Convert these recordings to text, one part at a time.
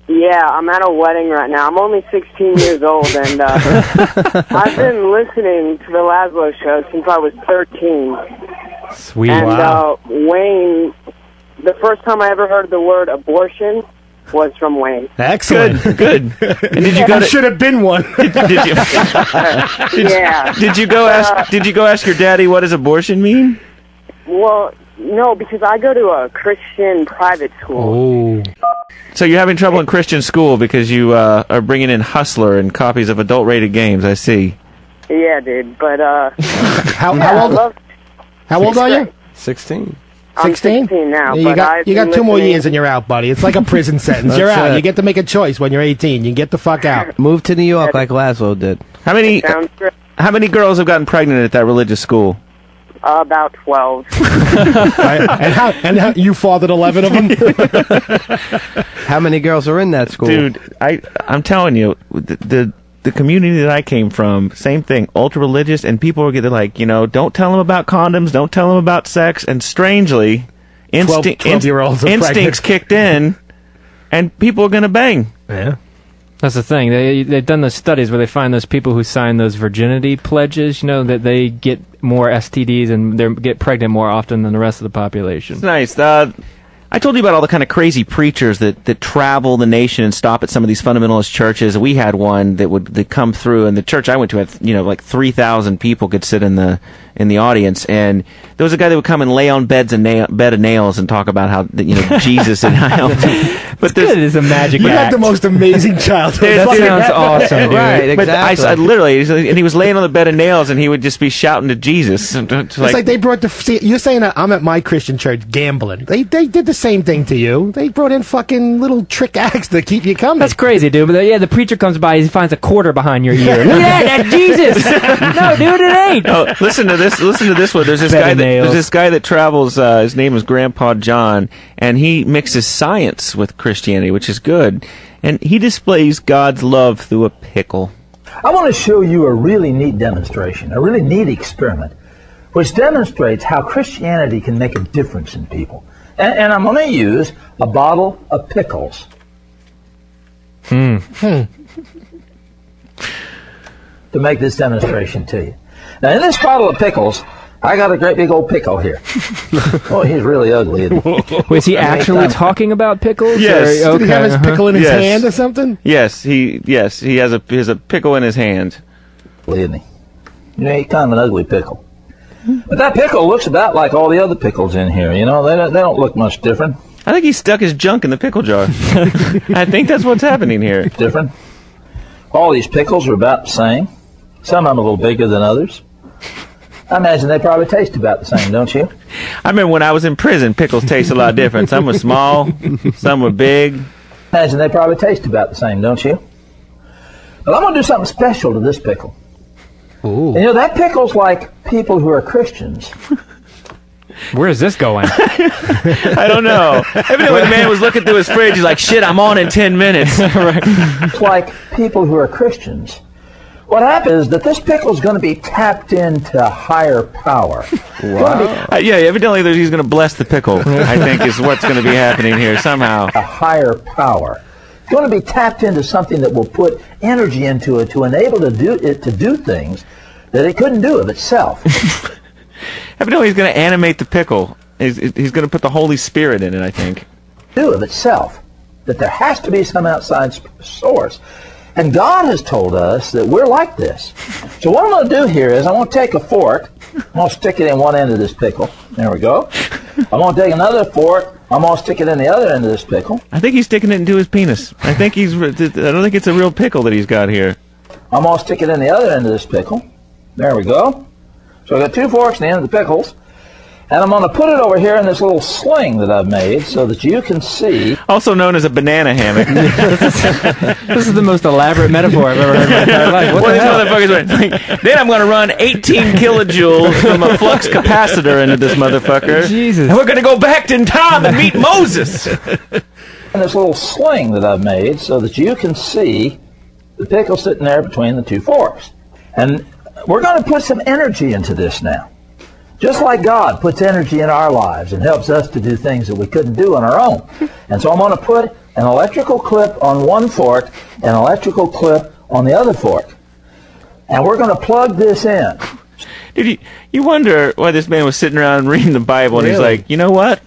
Yeah, I'm at a wedding right now. I'm only 16 years old, and I've been listening to the Lazlow show since I was 13. Sweet. And Wow. Wayne, the first time I ever heard the word abortion was from Wayne. Excellent. Good. And did you go? Should have been one. Did you? Yeah. Did you go ask? Did you go ask your daddy what does abortion mean? Well, no, because I go to a Christian private school. Oh. So you're having trouble in Christian school because you are bringing in Hustler and copies of adult-rated games. I see. Yeah, dude. But How old are you? 16. I'm 16 now. You got 2 more years and you're out, buddy. It's like a prison sentence. You're out. You get to make a choice when you're 18. You get the fuck out. Move to New York like Lazlow did. How many girls have gotten pregnant at that religious school? About 12. and how you fathered 11 of them? How many girls are in that school? Dude, I'm telling you, the community that I came from, same thing, ultra religious, and people were getting like, don't tell them about condoms, don't tell them about sex, and strangely, 12-year-olds instincts kicked in, and people are gonna bang. Yeah. That's the thing. They've done those studies where they find those people who sign those virginity pledges, that they get more STDs and they get pregnant more often than the rest of the population. It's nice. I told you about all the kind of crazy preachers that travel the nation and stop at some of these fundamentalist churches. We had one that come through, and the church I went to had like 3,000 people could sit in the audience, and there was a guy that would come and lay on bed of nails and talk about how Jesus and how. But it is a magic You act. had the most amazing childhood. That sounds awesome, dude. Right, But exactly. I literally, and he was laying on the bed of nails, and he would just be shouting to Jesus. It's like they brought you're saying that I'm at my Christian church gambling. They did the same thing to you. They brought in fucking little trick acts to keep you coming. That's crazy, dude. But the preacher comes by, he finds a quarter behind your ear. Look at that, that's Jesus. No, dude, it ain't. Oh, listen to this one. There's this guy that travels. His name is Grandpa John, and he mixes science with Christianity, which is good. And he displays God's love through a pickle. I want to show you a really neat demonstration, a really neat experiment, which demonstrates how Christianity can make a difference in people. And I'm going to use a bottle of pickles. To make this demonstration to you. Now, in this bottle of pickles, I got a great big old pickle here. Oh, he's really ugly. Isn't he? Was he actually talking about pickles? Yes. Or, Did he have his pickle in his Yes. hand or something? Yes, he has a pickle in his hand. Isn't he? He's kind of an ugly pickle. But that pickle looks about like all the other pickles in here. They don't look much different. I think he stuck his junk in the pickle jar. I think that's what's happening here. Different. All these pickles are about the same. Some of them a little bigger than others. I imagine they probably taste about the same, don't you? I remember when I was in prison, pickles taste a lot different. Some were small, some were big. I imagine they probably taste about the same, don't you? But I'm going to do something special to this pickle. Ooh. And that pickle's like people who are Christians. Where is this going? I don't know. Evidently the man was looking through his fridge. He's like, shit, I'm on in 10 minutes. It's like people who are Christians. What happens is that this pickle is going to be tapped into higher power. Wow. Yeah, evidently he's going to bless the pickle, I think is what's going to be happening here somehow. A higher power. It's going to be tapped into something that will put energy into it to enable it to do things that it couldn't do of itself. Evidently he's going to animate the pickle. He's going to put the Holy Spirit in it, I think. Do of itself. That there has to be some outside source. And God has told us that we're like this. So what I'm going to do here is I'm going to take a fork. I'm going to stick it in one end of this pickle. There we go. I'm going to take another fork. I'm going to stick it in the other end of this pickle. I think he's sticking it into his penis. I don't think it's a real pickle that he's got here. I'm going to stick it in the other end of this pickle. There we go. So I've got 2 forks in the end of the pickles. And I'm going to put it over here in this little sling that I've made so that you can see. Also known as a banana hammock. This is the most elaborate metaphor I've ever heard in my entire life. What the hell? These motherfuckers went, like, then I'm going to run 18 kilojoules from a flux capacitor into this motherfucker. Jesus. And we're going to go back in time and meet Moses. In this little sling that I've made so that you can see the pickle sitting there between the 2 forks. And we're going to put some energy into this now. Just like God puts energy in our lives and helps us to do things that we couldn't do on our own. And so I'm going to put an electrical clip on one fork, an electrical clip on the other fork. And we're going to plug this in. Dude, you wonder why this man was sitting around reading the Bible, and he's Really? like, you know what?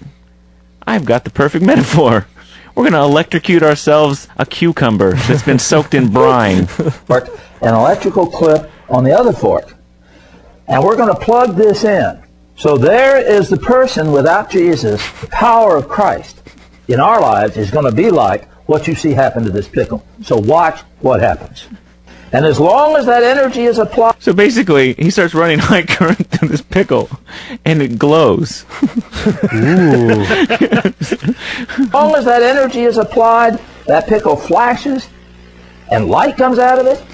I've got the perfect metaphor. We're going to electrocute ourselves a cucumber that's been soaked in brine. An electrical clip on the other fork. And we're going to plug this in. So there is the person without Jesus. The power of Christ in our lives is going to be like what you see happen to this pickle. So watch what happens. And as long as that energy is applied... So basically, he starts running high current through this pickle, and it glows. Ooh. As long as that energy is applied, that pickle flashes, and light comes out of it.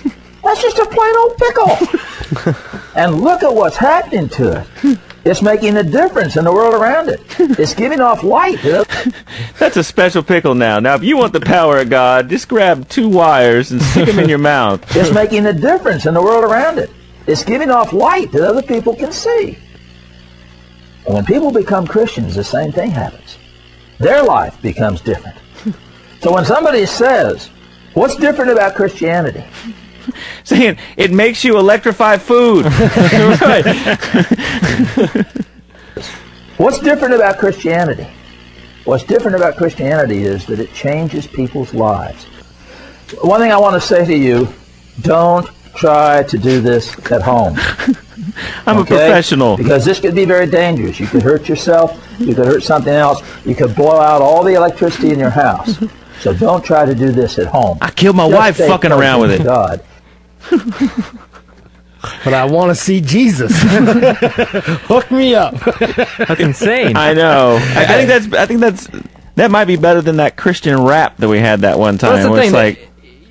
That's just a plain old pickle. And look at what's happening to it. It's making a difference in the world around it. It's giving off light. That's a special pickle now. Now, if you want the power of God, just grab 2 wires and stick them in your mouth. It's making a difference in the world around it. It's giving off light that other people can see. And when people become Christians, the same thing happens. Their life becomes different. So when somebody says, what's different about Christianity? Saying, it makes you electrify food. Right. What's different about Christianity? What's different about Christianity is that it changes people's lives. One thing I want to say to you, don't try to do this at home. I'm a professional. Because this could be very dangerous. You could hurt yourself. You could hurt something else. You could blow out all the electricity in your house. So don't try to do this at home. I killed my wife stay fucking close around with to it. God. But I want to see Jesus. Hook me up. That's insane. I know. I think that might be better than that Christian rap that we had that one time. Well, that's the where thing. it's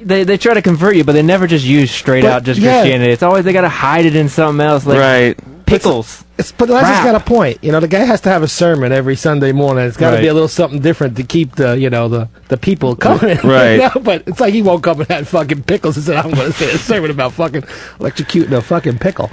like, They try to convert you, but they never just use straight out just yeah. Christianity. It's always they got to hide it in something else, like right. pickles. But that's just Rap. got a point. You know, the guy has to have a sermon every Sunday morning. It's got to be Right. a little something different to keep the people coming. Right. You know? But it's like he won't come and had fucking pickles and said, I'm going to say a sermon about fucking electrocuting a fucking pickle.